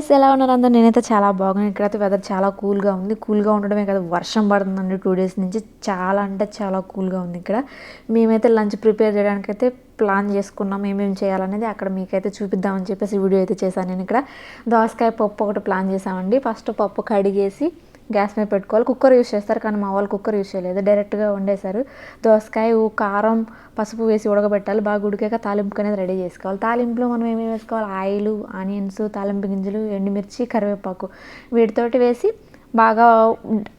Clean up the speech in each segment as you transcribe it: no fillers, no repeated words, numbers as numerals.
Guys, ఎలా ఉన్నారు అందరూ? నేనైతే చాలా బాగున్నాను. ఇక్కడైతే వెదర్ చాలా కూల్గా ఉంది. కూల్గా ఉండడమే కదా, వర్షం పడుతుందండి 2 days నుంచి. చాలా అంటే చాలా కూల్గా ఉంది ఇక్కడ. మేమైతే లంచ్ ప్రిపేర్ చేయడానికైతే ప్లాన్ చేసుకున్నాం. ఏమేమి చేయాలనేది అక్కడ మీకైతే చూపిద్దామని చెప్పేసి వీడియో అయితే చేశాను. నేను ఇక్కడ దోసకాయ పప్పు ఒకటి ప్లాన్ చేసామండి. ఫస్ట్ పప్పు కడిగేసి గ్యాస్ మీద పెట్టుకోవాలి. కుక్కర్ యూస్ చేస్తారు, కానీ మా వాళ్ళు కుక్కర్ యూస్ చేయలేదు, డైరెక్ట్గా వండేశారు. దోసకాయ కారం పసుపు వేసి ఉడకబెట్టాలి. బాగా ఉడికాక తాలింపు అనేది రెడీ చేసుకోవాలి. తాలింపులో మనం ఏమేమి వేసుకోవాలి? ఆయిల్, ఆనియన్స్, తాలింపు గింజలు, ఎండుమిర్చి, కరివేపాకు వీటితోటి వేసి బాగా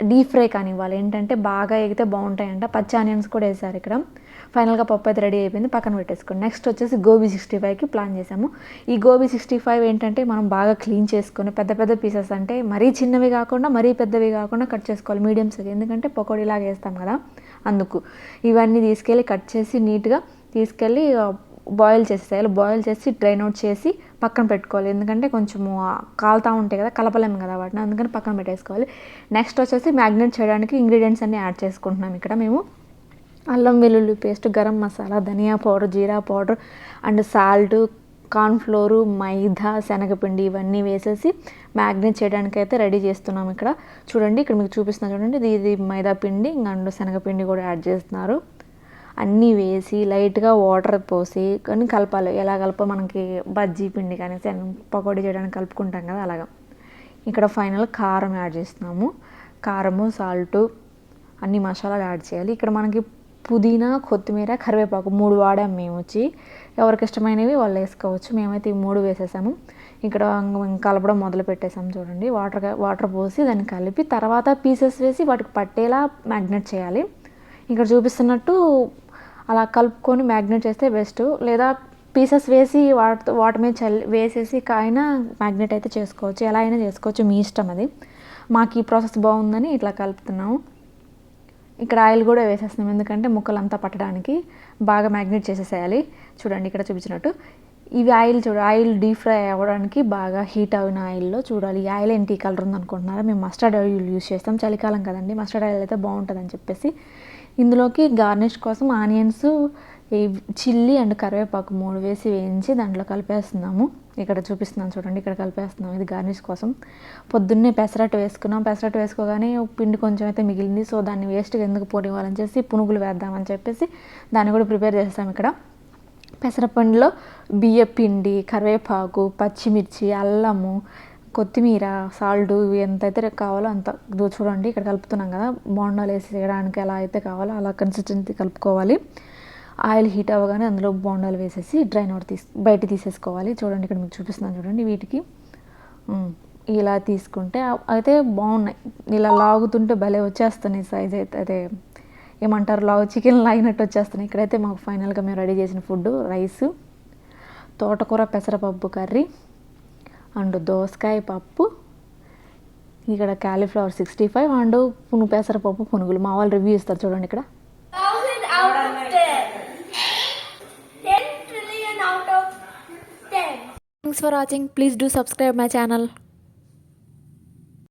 డీప్ ఫ్రై కానివ్వాలి. ఏంటంటే బాగా ఎగితే బాగుంటాయంట. పచ్చి ఆనియన్స్ కూడా వేసారు ఇక్కడ. ఫైనల్గా పప్పు అయితే రెడీ అయిపోయింది, పక్కన పెట్టేసుకోండి. నెక్స్ట్ వచ్చేసి గోబీ 65కి ప్లాన్ చేసాము. ఈ గోబీ 65 ఏంటంటే మనం బాగా క్లీన్ చేసుకొని పెద్ద పెద్ద పీసెస్, అంటే మరీ చిన్నవి కాకుండా మరీ పెద్దవి కాకుండా కట్ చేసుకోవాలి, మీడియం సైజ్. ఎందుకంటే పకోడీలాగా వేస్తాం కదా, అందుకు ఇవన్నీ తీసుకెళ్ళి కట్ చేసి నీట్గా తీసుకెళ్ళి బాయిల్ చేసేయాలి. బాయిల్ చేసి డ్రైన్ అవుట్ చేసి పక్కన పెట్టుకోవాలి. ఎందుకంటే కొంచెము కాలుతూ ఉంటాయి కదా, కలపలేము కదా వాటిని, అందుకని పక్కన పెట్టేసుకోవాలి. నెక్స్ట్ వచ్చేసి మ్యాగ్నేట్ చేయడానికి ఇంగ్రీడియంట్స్ అన్నీ యాడ్ చేసుకుంటున్నాం ఇక్కడ మేము. అల్లం వెల్లుల్లి పేస్ట్, గరం మసాలా, ధనియా పౌడర్, జీరా powder and salt, cornflour, maida, శనగపిండి ఇవన్నీ వేసేసి మ్యాగ్నేట్ చేయడానికి అయితే రెడీ చేస్తున్నాం ఇక్కడ. చూడండి, ఇక్కడ మీకు చూపిస్తున్నాను చూడండి. ఇది మైదా పిండి అండ్ శనగపిండి కూడా యాడ్ చేస్తున్నారు. అన్నీ వేసి లైట్గా వాటర్ పోసి కానీ కలపాలి. ఎలా కలప, మనకి బజ్జీ పిండి కానీ పకోడీ చేయడానికి కలుపుకుంటాం కదా, అలాగా. ఇక్కడ ఫైనల్ కారం యాడ్ చేస్తున్నాము. కారము, సాల్టు, అన్ని మసాలాలు యాడ్ చేయాలి. ఇక్కడ మనకి పుదీనా, కొత్తిమీర, కరివేపాకు 3 వాడాము మేము. ఎవరికి ఇష్టమైనవి వాళ్ళు వేసుకోవచ్చు. మేమైతే ఈ 3 వేసేసాము. ఇక్కడ కలపడం మొదలు పెట్టేసాము. చూడండి, వాటర్ పోసి దాన్ని కలిపి తర్వాత పీసెస్ వేసి వాటికి పట్టేలా మ్యాగ్నేట్ చేయాలి. ఇక్కడ చూపిస్తున్నట్టు అలా కలుపుకొని మ్యాగ్నేట్ చేస్తే బెస్ట్. లేదా పీసెస్ వేసి వాటి మీద వేసేసి అయినా మ్యాగ్నేట్ అయితే చేసుకోవచ్చు. ఎలా అయినా చేసుకోవచ్చు, మీ ఇష్టం అది. మాకు ఈ ప్రాసెస్ బాగుందని ఇట్లా కలుపుతున్నాము. ఇక్కడ ఆయిల్ కూడా వేసేస్తున్నాం, ఎందుకంటే ముక్కలంతా పట్టడానికి బాగా మ్యాగ్నేట్ చేసేసేయాలి. చూడండి, ఇక్కడ చూపించినట్టు ఇవి ఆయిల్ డీప్ ఫ్రై అవ్వడానికి బాగా హీట్ అయిన ఆయిల్లో చూడాలి. ఈ ఆయిల్ ఏంటి కలర్ ఉందనుకుంటున్నారా? మేము మస్టర్డ్ ఆయిల్ యూజ్ చేస్తాం, చలికాలం కదండి, మస్టర్డ్ ఆయిల్ అయితే బాగుంటుందని చెప్పేసి. ఇందులోకి గార్నిష్ కోసం ఆనియన్స్, చిల్లీ అండ్ కరివేపాకు 3 వేసి వేయించి దాంట్లో కలిపేస్తున్నాము. ఇక్కడ చూపిస్తున్నాను చూడండి, ఇక్కడ కలిపేస్తున్నాం. ఇది గార్నిష్ కోసం. పొద్దున్నే పెసరట్టు వేసుకున్నాం. పెసరట్టు వేసుకోగానే పిండి కొంచెం అయితే మిగిలింది. సో దాన్ని వేస్ట్గా ఎందుకు పోనివ్వాలని చేసి పునుగులు వేద్దామని చెప్పేసి దాన్ని కూడా ప్రిపేర్ చేస్తాం ఇక్కడ. పెసరపిండిలో బియ్య పిండి, కరివేపాకు, పచ్చిమిర్చి, అల్లము, కొత్తిమీర, సాల్ట్ ఇవి ఎంతైతే కావాలో అంత చూడండి ఇక్కడ కలుపుతున్నాం కదా. బోండాలు వేసి చేయడానికి ఎలా అయితే కావాలో అలా కన్సిస్టెన్సీ కలుపుకోవాలి. ఆయిల్ హీట్ అవ్వగానే అందులో బోండాలు వేసేసి డ్రైన్ అవుట్ బయట తీసేసుకోవాలి. చూడండి, ఇక్కడ మీకు చూపిస్తున్నాను చూడండి. వీటికి ఇలా తీసుకుంటే అయితే బాగున్నాయి. ఇలా లాగుతుంటే భలే వచ్చేస్తున్నాయి సైజ్ అయితే. అదే ఏమంటారు, చికెన్ లాగినట్టు వచ్చేస్తున్నాయి. ఇక్కడైతే మాకు ఫైనల్గా మేము రెడీ చేసిన ఫుడ్ రైసు, తోటకూర పెసరపప్పు కర్రీ అండ్ దోసకాయ పప్పు, ఇక్కడ క్యాలీఫ్లవర్ 65 అండ్ పెసరపప్పు పునుగులు. మా వాళ్ళు రివ్యూ ఇస్తారు చూడండి ఇక్కడ. 1000 out of 10. 10 trillion out of 10. Thanks for watching. Please do subscribe my channel.